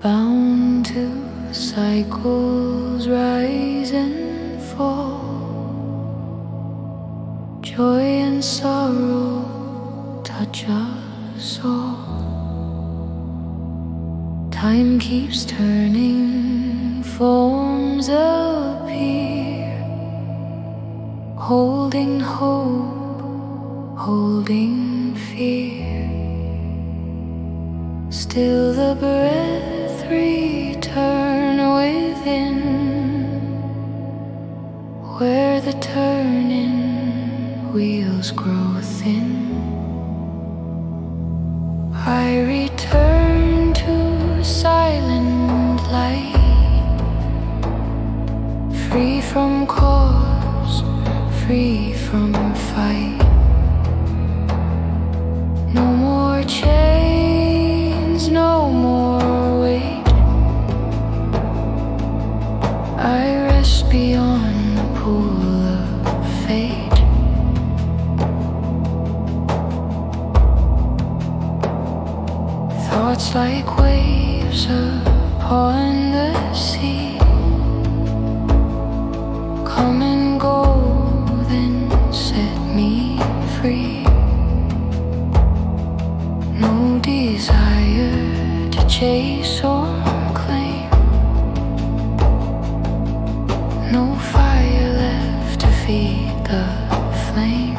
bound to cycles rise and fall, joy and sorrow touch us all. Time keeps turning, forms appear, holding hope, holding fear. Still the breath return within, where the turning wheels grow thin. I return to silent light, free from cause, free from fight. No more chains, no more weight. I rest beyond the pool of fate. Thoughts like waves upon the sea, come and go, then set me free. No desire to chase or claim, no fire left to feed the flame.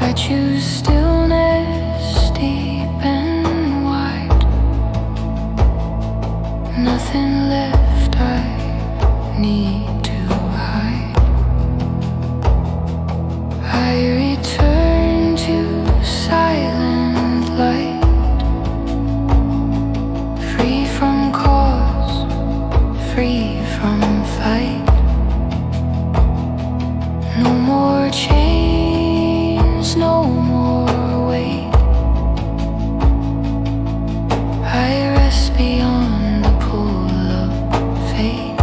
I choose stillness deep and wide, nothing left I need to hide. I return to silent light, free from cause, free from fight. No more chains, no more weight. I rest beyond the pool of fate.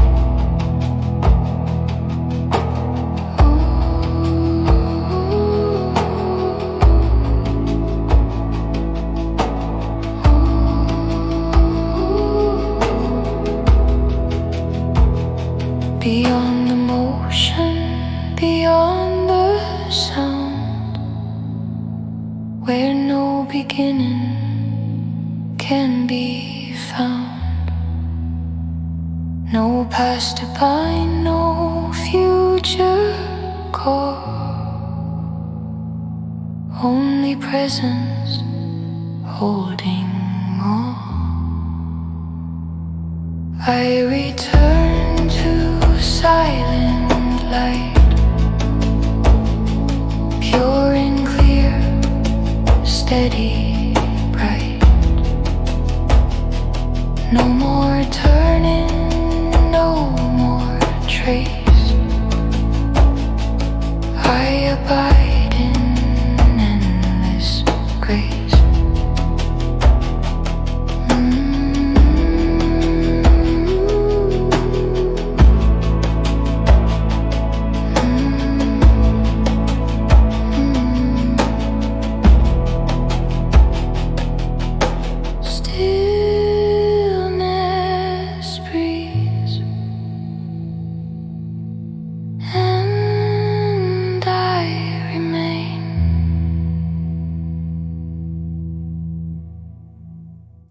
Beyond the motion, beyond the sound, where no beginning can be found. No past to bind, no future core, only presence holding on. I return to silent light, pure and clear, steady, bright. No more turning, no more trace.